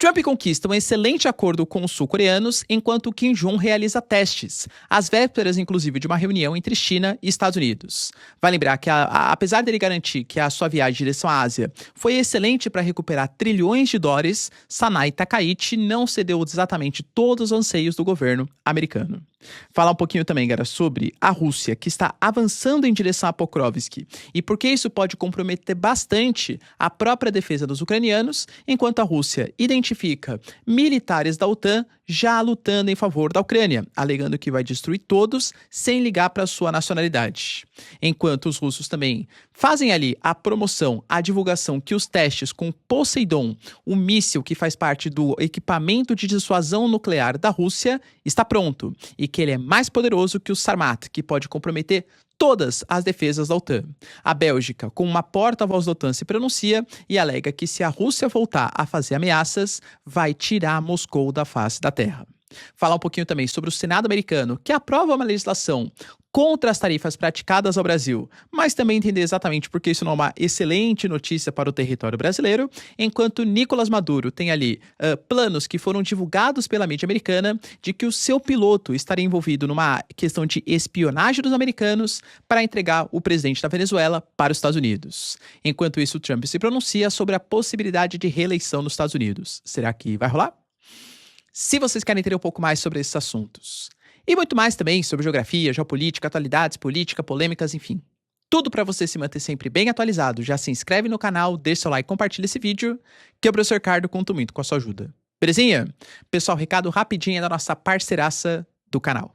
Trump conquista um excelente acordo com os sul-coreanos, enquanto Kim Jong realiza testes, às vésperas, inclusive, de uma reunião entre China e Estados Unidos. Vai lembrar que, apesar dele garantir que a sua viagem em direção à Ásia foi excelente para recuperar trilhões de dólares, Sanai Takaichi não cedeu exatamente todos os anseios do governo americano. Falar um pouquinho também, galera, sobre a Rússia, que está avançando em direção a Pokrovsk, e por que isso pode comprometer bastante a própria defesa dos ucranianos, enquanto a Rússia identifica militares da OTAN já lutando em favor da Ucrânia, alegando que vai destruir todos sem ligar para sua nacionalidade. Enquanto os russos também fazem ali a promoção, a divulgação que os testes com Poseidon, o míssil que faz parte do equipamento de dissuasão nuclear da Rússia, está pronto e que ele é mais poderoso que o Sarmat, que pode comprometer todas as defesas da OTAN. A Bélgica, com uma porta-voz da OTAN, se pronuncia e alega que se a Rússia voltar a fazer ameaças, vai tirar Moscou da face da terra. Falar um pouquinho também sobre o Senado americano, que aprova uma legislação contra as tarifas praticadas ao Brasil, mas também entender exatamente porque isso não é uma excelente notícia para o território brasileiro, enquanto Nicolás Maduro tem ali planos que foram divulgados pela mídia americana de que o seu piloto estaria envolvido numa questão de espionagem dos americanos para entregar o presidente da Venezuela para os Estados Unidos. Enquanto isso, Trump se pronuncia sobre a possibilidade de reeleição nos Estados Unidos. Será que vai rolar? Se vocês querem entender um pouco mais sobre esses assuntos, e muito mais também sobre geografia, geopolítica, atualidades, política, polêmicas, enfim. Tudo para você se manter sempre bem atualizado. Já se inscreve no canal, deixa seu like e compartilha esse vídeo, que o professor Ricardo conta muito com a sua ajuda. Belezinha? Pessoal, recado rapidinho da nossa parceiraça do canal.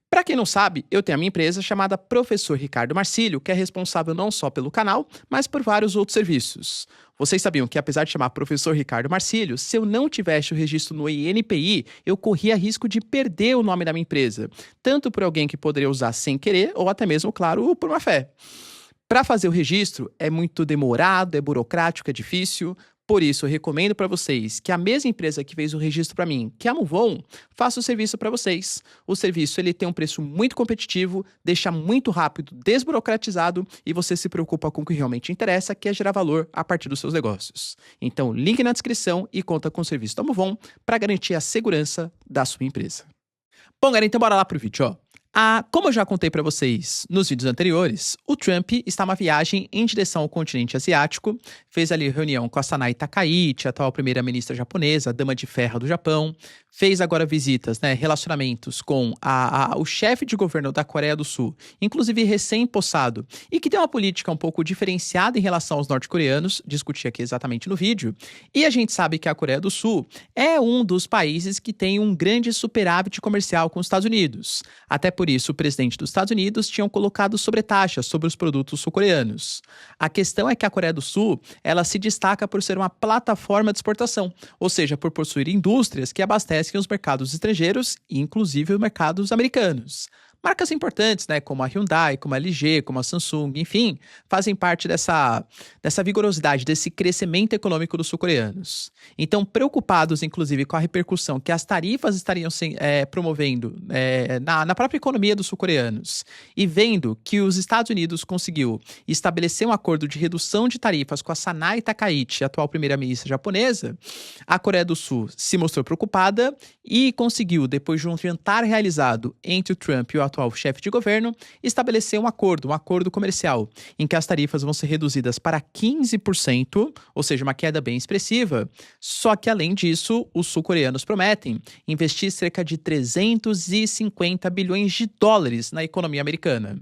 Para quem não sabe, eu tenho a minha empresa chamada Professor Ricardo Marcílio, que é responsável não só pelo canal, mas por vários outros serviços. Vocês sabiam que, apesar de chamar Professor Ricardo Marcílio, se eu não tivesse o registro no INPI, eu corria risco de perder o nome da minha empresa, tanto por alguém que poderia usar sem querer, ou até mesmo, claro, por má fé. Para fazer o registro, é muito demorado, é burocrático, é difícil. Por isso, eu recomendo para vocês que a mesma empresa que fez o registro para mim, que é a Muvon, faça o serviço para vocês. O serviço ele tem um preço muito competitivo, deixa muito rápido, desburocratizado e você se preocupa com o que realmente interessa, que é gerar valor a partir dos seus negócios. Então, link na descrição e conta com o serviço da Muvon para garantir a segurança da sua empresa. Bom, galera, então bora lá pro vídeo, ó. Como eu já contei para vocês nos vídeos anteriores, o Trump está uma viagem em direção ao continente asiático, fez ali reunião com a Sanai Takaichi, a atual primeira-ministra japonesa, a dama de ferro do Japão, fez agora visitas, relacionamentos com o chefe de governo da Coreia do Sul, inclusive recém-possado, e que tem uma política um pouco diferenciada em relação aos norte-coreanos, discuti aqui exatamente no vídeo, e a gente sabe que a Coreia do Sul é um dos países que tem um grande superávit comercial com os Estados Unidos, até por isso, o presidente dos Estados Unidos tinha colocado sobretaxas sobre os produtos sul-coreanos. A questão é que a Coreia do Sul, ela se destaca por ser uma plataforma de exportação, ou seja, por possuir indústrias que abastecem os mercados estrangeiros, inclusive os mercados americanos. Marcas importantes, como a Hyundai, como a LG, como a Samsung, enfim, fazem parte dessa vigorosidade, desse crescimento econômico dos sul-coreanos. Então, preocupados, inclusive, com a repercussão que as tarifas estariam promovendo na própria economia dos sul-coreanos, e vendo que os Estados Unidos conseguiu estabelecer um acordo de redução de tarifas com a Sanai Takaichi, a atual primeira-ministra japonesa, a Coreia do Sul se mostrou preocupada e conseguiu, depois de um jantar realizado entre o Trump e o atual chefe de governo, estabelecer um acordo comercial, em que as tarifas vão ser reduzidas para 15%, ou seja, uma queda bem expressiva. Só que, além disso, os sul-coreanos prometem investir cerca de 350 bilhões de dólares na economia americana.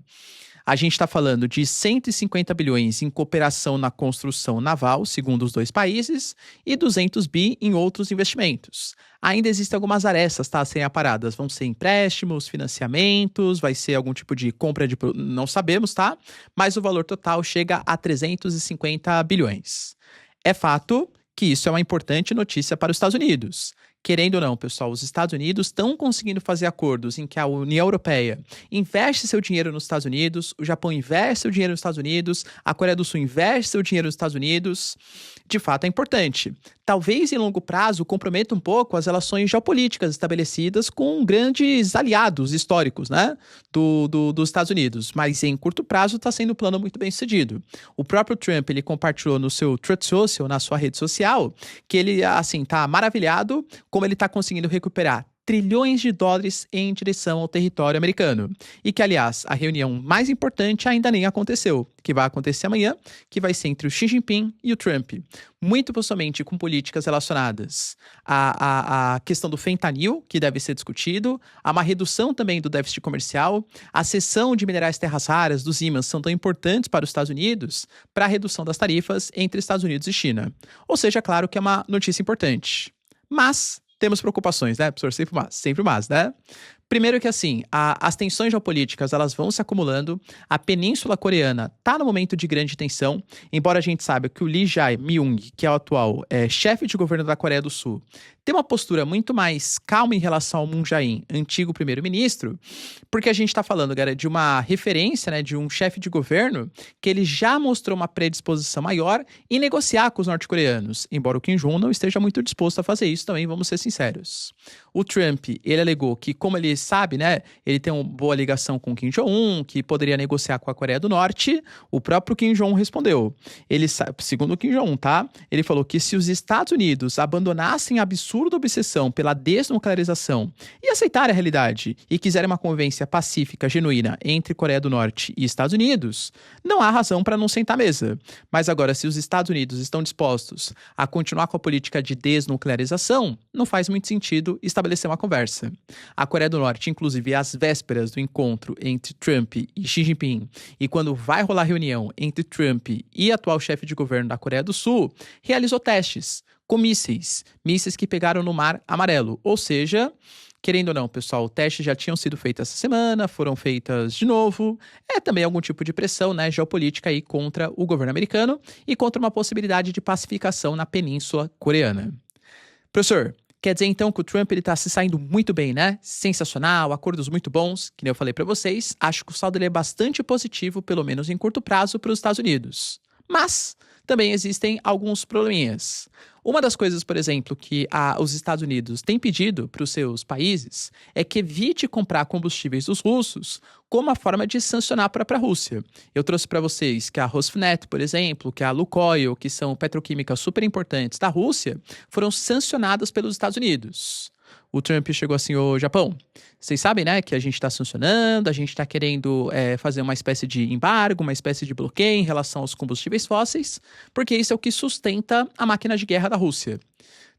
A gente está falando de 150 bilhões em cooperação na construção naval, segundo os dois países, e 200 bi em outros investimentos. Ainda existem algumas arestas, a serem aparadas. Vão ser empréstimos, financiamentos, vai ser algum tipo de compra de... Não sabemos, Mas o valor total chega a 350 bilhões. É fato que isso é uma importante notícia para os Estados Unidos, Querendo ou não, pessoal, os Estados Unidos estão conseguindo fazer acordos em que a União Europeia investe seu dinheiro nos Estados Unidos, o Japão investe seu dinheiro nos Estados Unidos, a Coreia do Sul investe seu dinheiro nos Estados Unidos. De fato, é importante. Talvez em longo prazo comprometa um pouco as relações geopolíticas estabelecidas com grandes aliados históricos, né, dos Estados Unidos, mas em curto prazo está sendo um plano muito bem sucedido. O próprio Trump, ele compartilhou no seu Truth Social, na sua rede social, que ele, assim, tá maravilhado como ele está conseguindo recuperar trilhões de dólares em direção ao território americano. E que, aliás, a reunião mais importante ainda nem aconteceu, que vai acontecer amanhã, que vai ser entre o Xi Jinping e o Trump. Muito possivelmente com políticas relacionadas à questão do fentanil, que deve ser discutido, a uma redução também do déficit comercial, a cessão de minerais terras raras, dos ímãs, são tão importantes para os Estados Unidos, para a redução das tarifas entre Estados Unidos e China. Ou seja, claro que é uma notícia importante. Mas temos preocupações, né, professor? Sempre mais, né? Primeiro que, assim, as tensões geopolíticas, elas vão se acumulando. A Península Coreana está no momento de grande tensão, embora a gente saiba que o Lee Jae-myung, que é o atual chefe de governo da Coreia do Sul, tem uma postura muito mais calma em relação ao Moon Jae-in, antigo primeiro-ministro, porque a gente está falando, galera, de uma referência, né, de um chefe de governo que ele já mostrou uma predisposição maior em negociar com os norte-coreanos, embora o Kim Jong-un não esteja muito disposto a fazer isso também, vamos ser sinceros. O Trump, ele alegou que, como ele sabe, né, ele tem uma boa ligação com o Kim Jong-un, que poderia negociar com a Coreia do Norte. O próprio Kim Jong-un respondeu. Ele, segundo o Kim Jong-un, tá? Ele falou que se os Estados Unidos abandonassem a absurda obsessão pela desnuclearização e aceitarem a realidade e quiserem uma convivência pacífica, genuína entre Coreia do Norte e Estados Unidos, não há razão para não sentar à mesa. Mas agora, se os Estados Unidos estão dispostos a continuar com a política de desnuclearização, não faz muito sentido estabelecer uma conversa. A Coreia do Norte, inclusive, às vésperas do encontro entre Trump e Xi Jinping, e quando vai rolar a reunião entre Trump e atual chefe de governo da Coreia do Sul, realizou testes com mísseis que pegaram no Mar Amarelo, ou seja, querendo ou não, pessoal, testes já tinham sido feitos essa semana, foram feitas de novo. É também algum tipo de pressão, né, geopolítica aí contra o governo americano e contra uma possibilidade de pacificação na Península Coreana. Professor, quer dizer então que o Trump está se saindo muito bem, né? Sensacional, acordos muito bons, que nem eu falei para vocês. Acho que o saldo ele é bastante positivo, pelo menos em curto prazo, para os Estados Unidos. Mas também existem alguns probleminhas. Uma das coisas, por exemplo, que os Estados Unidos têm pedido para os seus países é que evite comprar combustíveis dos russos como uma forma de sancionar a própria Rússia. Eu trouxe para vocês que a Rosneft, por exemplo, que a Lukoil, que são petroquímicas super importantes da Rússia, foram sancionadas pelos Estados Unidos. O Trump chegou assim, ô Japão, vocês sabem, né, que a gente está sancionando, a gente está querendo fazer uma espécie de embargo, uma espécie de bloqueio em relação aos combustíveis fósseis, porque isso é o que sustenta a máquina de guerra da Rússia.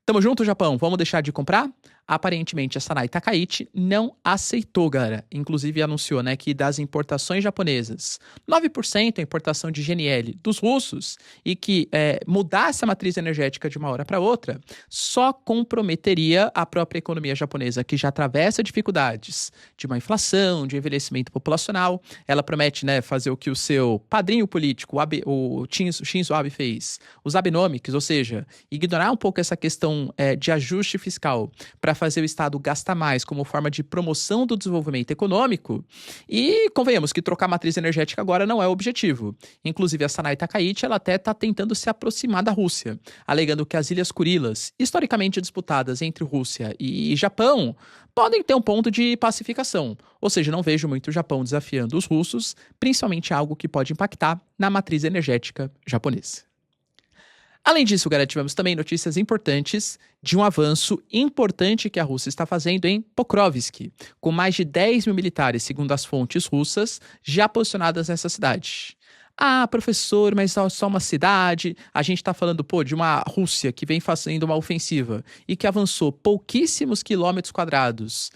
Tamo junto, Japão? Vamos deixar de comprar? Aparentemente, a Sanai Takaichi não aceitou, galera. Inclusive, anunciou, né, que das importações japonesas, 9% é importação de GNL dos russos e que mudar essa matriz energética de uma hora para outra só comprometeria a própria economia japonesa, que já atravessa dificuldades de uma inflação, de envelhecimento populacional. Ela promete, né, fazer o que o seu padrinho político, o Shinzo Abe, fez, os Abenomics, ou seja, ignorar um pouco essa questão de ajuste fiscal para fazer o Estado gastar mais como forma de promoção do desenvolvimento econômico. E convenhamos que trocar a matriz energética agora não é o objetivo. Inclusive, a Sanai Takaichi ela até está tentando se aproximar da Rússia, alegando que as Ilhas Kurilas, historicamente disputadas entre Rússia e Japão, podem ter um ponto de pacificação. Ou seja, não vejo muito o Japão desafiando os russos, principalmente algo que pode impactar na matriz energética japonesa. Além disso, galera, tivemos também notícias importantes de um avanço importante que a Rússia está fazendo em Pokrovsk, com mais de 10 mil militares, segundo as fontes russas, já posicionadas nessa cidade. Ah, professor, mas é só uma cidade. A gente está falando, de uma Rússia que vem fazendo uma ofensiva e que avançou pouquíssimos quilômetros quadrados.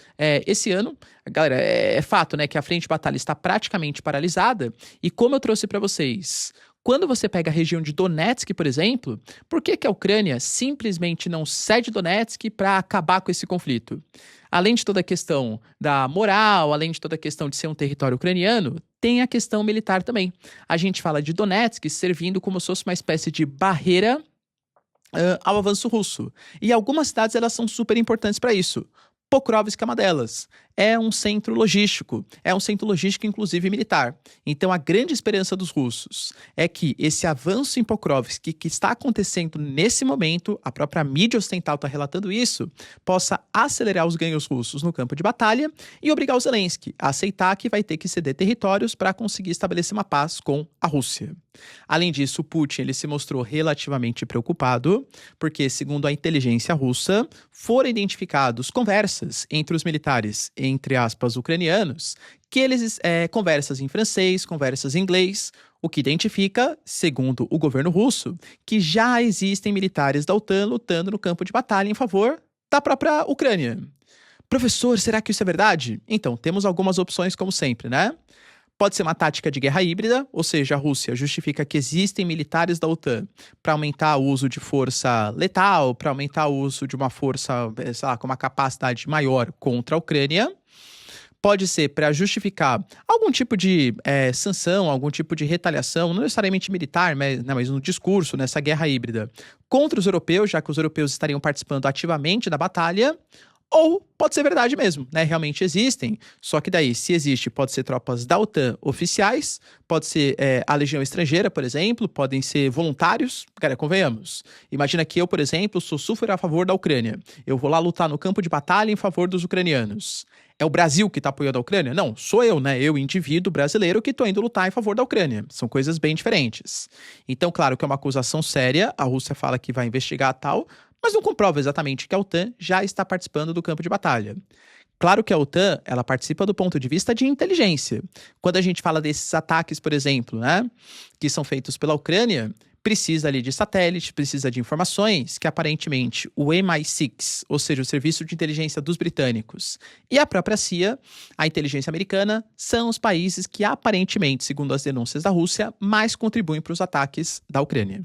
Esse ano, galera, é fato, né, que a frente de batalha está praticamente paralisada. E como eu trouxe para vocês, quando você pega a região de Donetsk, por exemplo, por que a Ucrânia simplesmente não cede Donetsk para acabar com esse conflito? Além de toda a questão da moral, além de toda a questão de ser um território ucraniano, tem a questão militar também. A gente fala de Donetsk servindo como se fosse uma espécie de barreira ao avanço russo. E algumas cidades elas são super importantes para isso. Pokrovsk é uma delas. É um centro logístico. É um centro logístico, inclusive militar. Então, a grande esperança dos russos é que esse avanço em Pokrovsk, que está acontecendo nesse momento, a própria mídia ocidental está relatando isso, possa acelerar os ganhos russos no campo de batalha e obrigar o Zelensky a aceitar que vai ter que ceder territórios para conseguir estabelecer uma paz com a Rússia. Além disso, Putin ele se mostrou relativamente preocupado, porque, segundo a inteligência russa, foram identificados conversas entre os militares, entre aspas, ucranianos, que eles conversas em francês, conversas em inglês, o que identifica, segundo o governo russo, que já existem militares da OTAN lutando no campo de batalha em favor da própria Ucrânia. Professor, será que isso é verdade? Então, temos algumas opções como sempre, né? Pode ser uma tática de guerra híbrida, ou seja, a Rússia justifica que existem militares da OTAN para aumentar o uso de força letal, para aumentar o uso de uma força, sei lá, com uma capacidade maior contra a Ucrânia. Pode ser para justificar algum tipo de sanção, algum tipo de retaliação, não necessariamente militar, mas no discurso, nessa guerra híbrida, contra os europeus, já que os europeus estariam participando ativamente da batalha. Ou pode ser verdade mesmo, né? Realmente existem. Só que daí, se existe, pode ser tropas da OTAN oficiais, pode ser a legião estrangeira, por exemplo, podem ser voluntários. Cara, convenhamos. Imagina que eu, por exemplo, sou super a favor da Ucrânia. Eu vou lá lutar no campo de batalha em favor dos ucranianos. É o Brasil que está apoiando a Ucrânia? Não, sou eu, né? Eu, indivíduo brasileiro, que estou indo lutar em favor da Ucrânia. São coisas bem diferentes. Então, claro que é uma acusação séria, a Rússia fala que vai investigar tal, mas não comprova exatamente que a OTAN já está participando do campo de batalha. Claro que a OTAN, ela participa do ponto de vista de inteligência. Quando a gente fala desses ataques, por exemplo, né, que são feitos pela Ucrânia, precisa ali de satélite, precisa de informações que aparentemente o MI6, ou seja, o Serviço de Inteligência dos Britânicos, e a própria CIA, a inteligência americana, são os países que aparentemente, segundo as denúncias da Rússia, mais contribuem para os ataques da Ucrânia.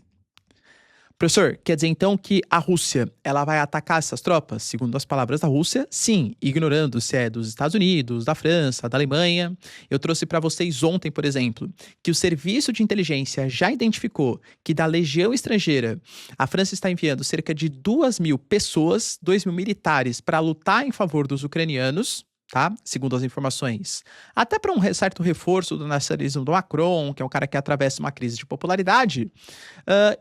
Professor, quer dizer então que a Rússia ela vai atacar essas tropas? Segundo as palavras da Rússia, sim, ignorando se é dos Estados Unidos, da França, da Alemanha. Eu trouxe para vocês ontem, por exemplo, que o serviço de inteligência já identificou que da legião estrangeira, a França está enviando cerca de 2.000 pessoas, 2.000 militares para lutar em favor dos ucranianos. Tá? Segundo as informações. Até para um certo reforço do nacionalismo do Macron, que é um cara que atravessa uma crise de popularidade.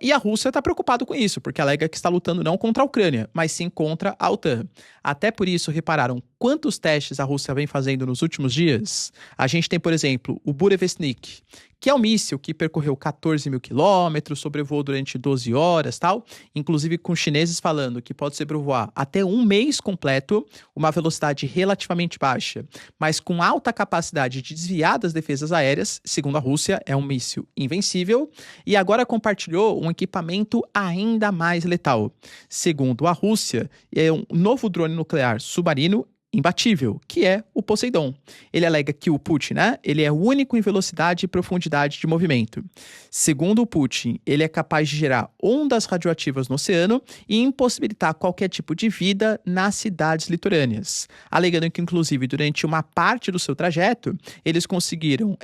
E a Rússia está preocupada com isso, porque alega que está lutando não contra a Ucrânia, mas sim contra a OTAN. Até por isso, repararam quantos testes a Rússia vem fazendo nos últimos dias? A gente tem, por exemplo, o Burevestnik, que é um míssil que percorreu 14.000 quilômetros, sobrevoou durante 12 horas, tal, inclusive com chineses falando que pode sobrevoar até um mês completo, uma velocidade relativamente baixa, mas com alta capacidade de desviar das defesas aéreas. Segundo a Rússia, é um míssil invencível, e agora compartilhou um equipamento ainda mais letal. Segundo a Rússia, é um novo drone nuclear submarino imbatível, que é o Poseidon. Ele alega que o Putin, né, ele é único em velocidade e profundidade de movimento. Segundo o Putin, ele é capaz de gerar ondas radioativas no oceano e impossibilitar qualquer tipo de vida nas cidades litorâneas, alegando que, inclusive, durante uma parte do seu trajeto, eles conseguiram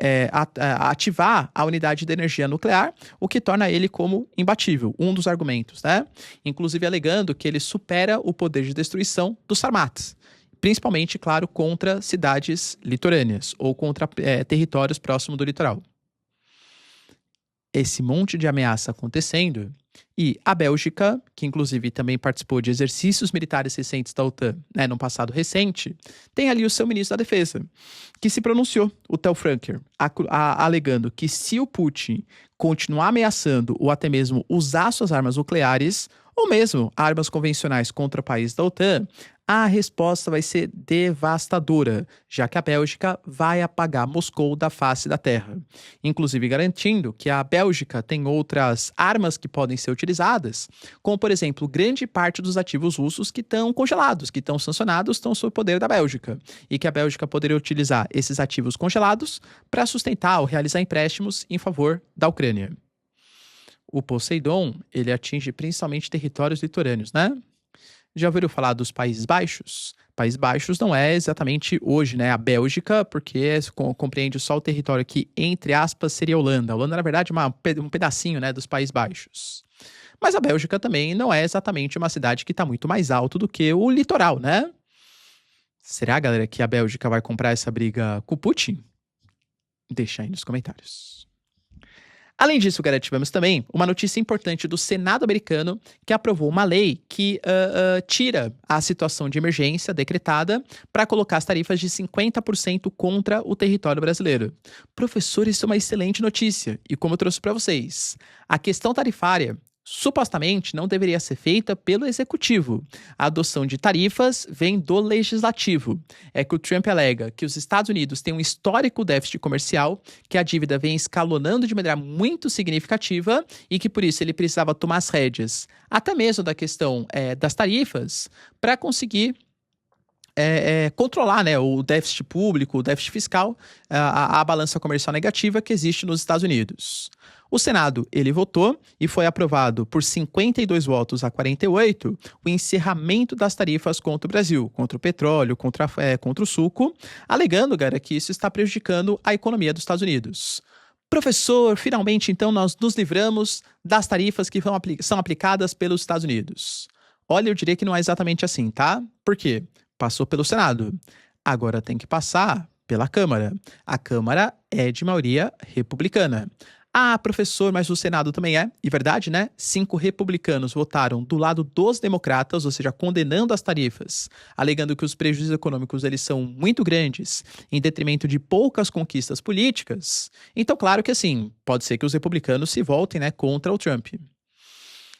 ativar a unidade de energia nuclear, o que torna ele como imbatível, um dos argumentos, né? Inclusive alegando que ele supera o poder de destruição dos Sarmats. Principalmente, claro, contra cidades litorâneas ou contra territórios próximos do litoral. Esse monte de ameaça acontecendo e a Bélgica, que inclusive também participou de exercícios militares recentes da OTAN, né, num passado recente, tem ali o seu ministro da Defesa, que se pronunciou, o Tel Franker, alegando que se o Putin continuar ameaçando ou até mesmo usar suas armas nucleares, ou mesmo armas convencionais contra o país da OTAN, a resposta vai ser devastadora, já que a Bélgica vai apagar Moscou da face da terra. Inclusive garantindo que a Bélgica tem outras armas que podem ser utilizadas, como, por exemplo, grande parte dos ativos russos que estão congelados, que estão sancionados, estão sob o poder da Bélgica, e que a Bélgica poderia utilizar esses ativos congelados para sustentar ou realizar empréstimos em favor da Ucrânia. O Poseidon, ele atinge principalmente territórios litorâneos, né? Já ouviram falar dos Países Baixos? Países Baixos não é exatamente hoje, né? A Bélgica, porque compreende só o território que, entre aspas, seria a Holanda. A Holanda, na verdade, é um pedacinho, né, dos Países Baixos. Mas a Bélgica também não é exatamente uma cidade que está muito mais alto do que o litoral, né? Será, galera, que a Bélgica vai comprar essa briga com o Putin? Deixa aí nos comentários. Além disso, galera, tivemos também uma notícia importante do Senado americano que aprovou uma lei que tira a situação de emergência decretada para colocar as tarifas de 50% contra o território brasileiro. Professor, isso é uma excelente notícia. E como eu trouxe para vocês, a questão tarifária supostamente não deveria ser feita pelo executivo. A adoção de tarifas vem do legislativo. É que o Trump alega que os Estados Unidos têm um histórico déficit comercial, que a dívida vem escalonando de maneira muito significativa e que por isso ele precisava tomar as rédeas, até mesmo da questão das tarifas, para conseguir controlar, né, o déficit público, o déficit fiscal, a balança comercial negativa que existe nos Estados Unidos. O Senado, ele votou e foi aprovado por 52 votos a 48 o encerramento das tarifas contra o Brasil, contra o petróleo, contra o suco, alegando, cara, que isso está prejudicando a economia dos Estados Unidos. Professor, finalmente, então, nós nos livramos das tarifas que são aplicadas pelos Estados Unidos. Olha, eu diria que não é exatamente assim, tá? Por quê? Passou pelo Senado. Agora tem que passar pela Câmara. A Câmara é de maioria republicana. Ah, professor, mas o Senado também é. E verdade, né? 5 republicanos votaram do lado dos democratas, ou seja, condenando as tarifas, alegando que os prejuízos econômicos eles são muito grandes, em detrimento de poucas conquistas políticas. Então, claro que assim, pode ser que os republicanos se voltem, né, contra o Trump.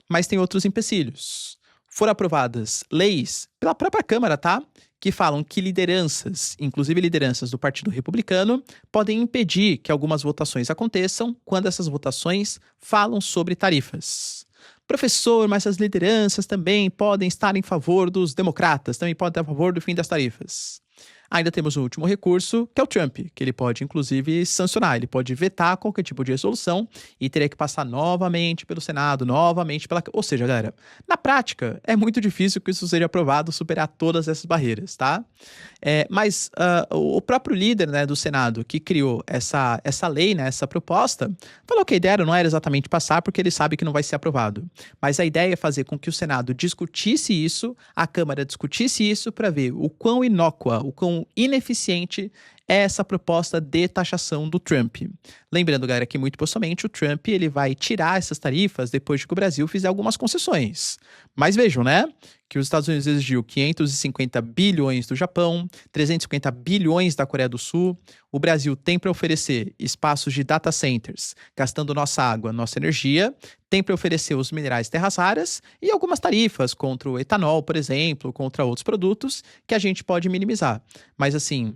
Mas tem outros empecilhos. Foram aprovadas leis pela própria Câmara, tá? Que falam que lideranças, inclusive lideranças do Partido Republicano, podem impedir que algumas votações aconteçam quando essas votações falam sobre tarifas. Professor, mas as lideranças também podem estar em favor dos democratas, também podem estar a favor do fim das tarifas. Ainda temos o último recurso, que é o Trump, que ele pode, inclusive, sancionar, ele pode vetar qualquer tipo de resolução e teria que passar novamente pelo Senado, novamente pela... Ou seja, galera, na prática, é muito difícil que isso seja aprovado, superar todas essas barreiras, tá? Mas o próprio líder, né, do Senado, que criou essa lei, né, essa proposta, falou que a ideia não era exatamente passar, porque ele sabe que não vai ser aprovado. Mas a ideia é fazer com que o Senado discutisse isso, a Câmara discutisse isso, para ver o quão inócua, o quão ineficiente é essa proposta de taxação do Trump. Lembrando, galera, que muito possivelmente o Trump ele vai tirar essas tarifas depois de que o Brasil fizer algumas concessões. Mas vejam, né, que os Estados Unidos exigiu 550 bilhões do Japão, 350 bilhões da Coreia do Sul. O Brasil tem para oferecer espaços de data centers, gastando nossa água, nossa energia, tem para oferecer os minerais terras raras e algumas tarifas contra o etanol, por exemplo, contra outros produtos que a gente pode minimizar. Mas assim,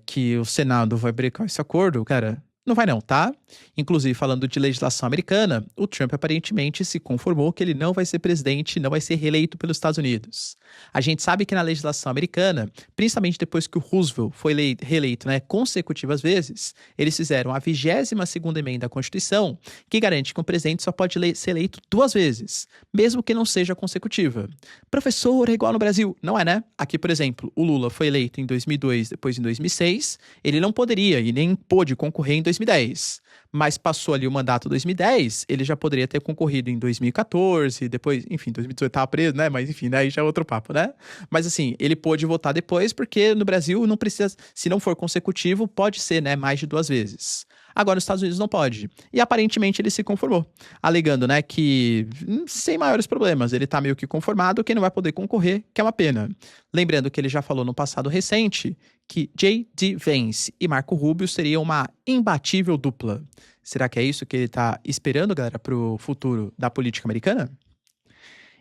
que o Senado vai brecar esse acordo, cara, não vai não, tá? Inclusive, falando de legislação americana, o Trump aparentemente se conformou que ele não vai ser presidente, não vai ser reeleito pelos Estados Unidos. A gente sabe que na legislação americana, principalmente depois que o Roosevelt foi reeleito, né, consecutivas vezes, eles fizeram a 22ª emenda à Constituição, que garante que um presidente só pode ser eleito 2 vezes, mesmo que não seja consecutiva. Professor, é igual no Brasil? Não é, né? Aqui, por exemplo, o Lula foi eleito em 2002, depois em 2006, ele não poderia e nem pôde concorrer em 2010, mas passou ali o mandato 2010, ele já poderia ter concorrido em 2014, depois, enfim, 2018 estava preso, né, mas enfim, né, aí já é outro papo, né, mas assim, ele pôde votar depois, porque no Brasil não precisa, se não for consecutivo, pode ser, né, mais de 2 vezes. Agora, nos Estados Unidos não pode. E aparentemente ele se conformou, alegando, né, que sem maiores problemas, ele tá meio que conformado, que não vai poder concorrer, que é uma pena. Lembrando que ele já falou no passado recente que J.D. Vance e Marco Rubio seriam uma imbatível dupla. Será que é isso que ele tá esperando, galera, pro futuro da política americana?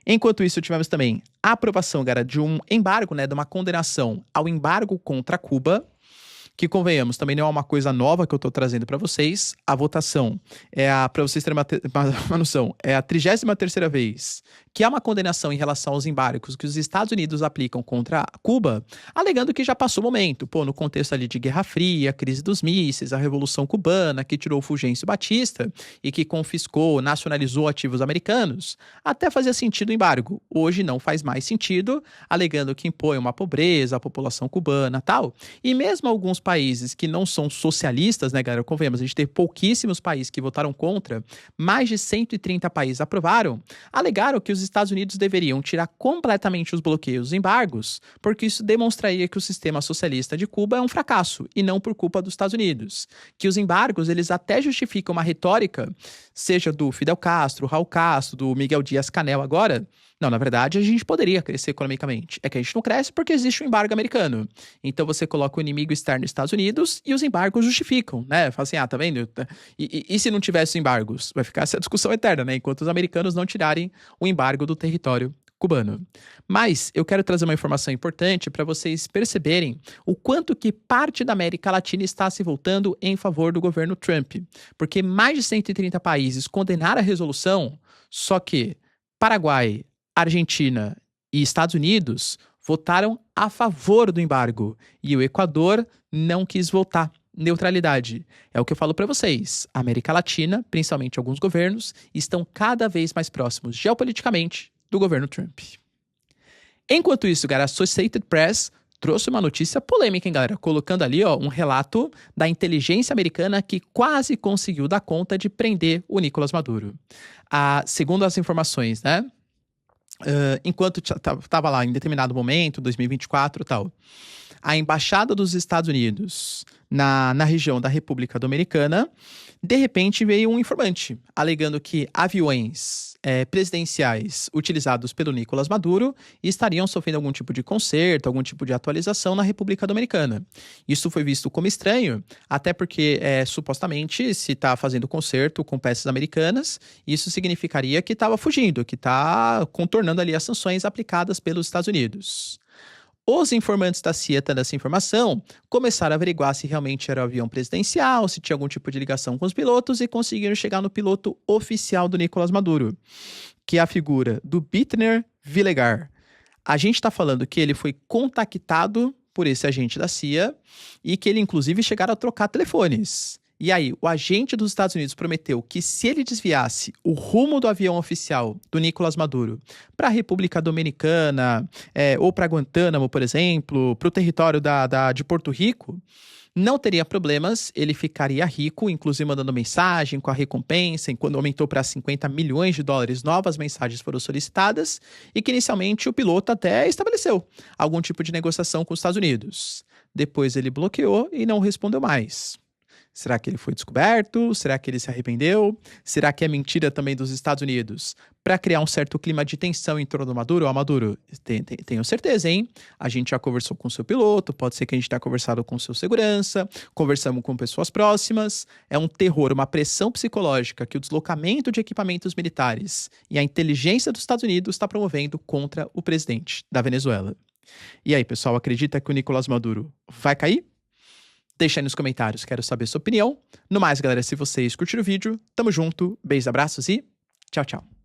Enquanto isso, tivemos também a aprovação, galera, de um embargo, né, de uma condenação ao embargo contra Cuba, que, convenhamos, também não é uma coisa nova que eu estou trazendo para vocês. A votação para vocês terem uma noção, é a 33ª vez que há uma condenação em relação aos embargos que os Estados Unidos aplicam contra Cuba, alegando que já passou o momento, no contexto ali de Guerra Fria, crise dos mísseis, a Revolução Cubana, que tirou o Fulgêncio Batista e que confiscou, nacionalizou ativos americanos, até fazia sentido o embargo. Hoje não faz mais sentido, alegando que impõe uma pobreza à população cubana e tal. E mesmo alguns países que não são socialistas, né, galera? Convenhamos, a gente teve pouquíssimos países que votaram contra, mais de 130 países aprovaram, alegaram que os Estados Unidos deveriam tirar completamente os bloqueios e embargos, porque isso demonstraria que o sistema socialista de Cuba é um fracasso, e não por culpa dos Estados Unidos. Que os embargos, eles até justificam uma retórica, seja do Fidel Castro, Raul Castro, do Miguel Dias-Canel agora. Não, na verdade, a gente poderia crescer economicamente. É que a gente não cresce porque existe um embargo americano. Então você coloca o inimigo externo dos Estados Unidos e os embargos justificam, né? Fala assim, tá vendo? E se não tivesse embargos? Vai ficar essa discussão eterna, né? Enquanto os americanos não tirarem o embargo do território cubano. Mas eu quero trazer uma informação importante para vocês perceberem o quanto que parte da América Latina está se voltando em favor do governo Trump. Porque mais de 130 países condenaram a resolução, só que Paraguai, Argentina e Estados Unidos votaram a favor do embargo e o Equador não quis votar. Neutralidade. É o que eu falo para vocês. A América Latina, principalmente alguns governos, estão cada vez mais próximos geopoliticamente do governo Trump. Enquanto isso, galera, a Associated Press trouxe uma notícia polêmica, hein, galera? Colocando ali, um relato da inteligência americana que quase conseguiu dar conta de prender o Nicolás Maduro. Segundo as informações, né? Enquanto estava lá em determinado momento, 2024 e tal, a embaixada dos Estados Unidos na região da República Dominicana, de repente veio um informante alegando que aviões presidenciais utilizados pelo Nicolás Maduro estariam sofrendo algum tipo de conserto, algum tipo de atualização na República Dominicana. Isso foi visto como estranho, até porque supostamente se está fazendo conserto com peças americanas, isso significaria que estava fugindo, que está contornando ali as sanções aplicadas pelos Estados Unidos. Os informantes da CIA, tendo essa informação, começaram a averiguar se realmente era um avião presidencial, se tinha algum tipo de ligação com os pilotos e conseguiram chegar no piloto oficial do Nicolás Maduro, que é a figura do Bitner Vilegar. A gente está falando que ele foi contactado por esse agente da CIA e que ele, inclusive, chegaram a trocar telefones. E aí, o agente dos Estados Unidos prometeu que se ele desviasse o rumo do avião oficial do Nicolás Maduro para a República Dominicana, ou para Guantánamo, por exemplo, para o território de Porto Rico, não teria problemas, ele ficaria rico, inclusive mandando mensagem com a recompensa, e quando aumentou para 50 milhões de dólares, novas mensagens foram solicitadas, e que inicialmente o piloto até estabeleceu algum tipo de negociação com os Estados Unidos. Depois ele bloqueou e não respondeu mais. Será que ele foi descoberto? Será que ele se arrependeu? Será que é mentira também dos Estados Unidos? Para criar um certo clima de tensão em torno do Maduro? Maduro, tenho certeza, hein? A gente já conversou com o seu piloto, pode ser que a gente tenha conversado com o seu segurança, conversamos com pessoas próximas. É um terror, uma pressão psicológica que o deslocamento de equipamentos militares e a inteligência dos Estados Unidos está promovendo contra o presidente da Venezuela. E aí, pessoal, acredita que o Nicolás Maduro vai cair? Deixa aí nos comentários, quero saber sua opinião. No mais, galera, se vocês curtiram o vídeo, tamo junto, beijos, abraços e tchau, tchau.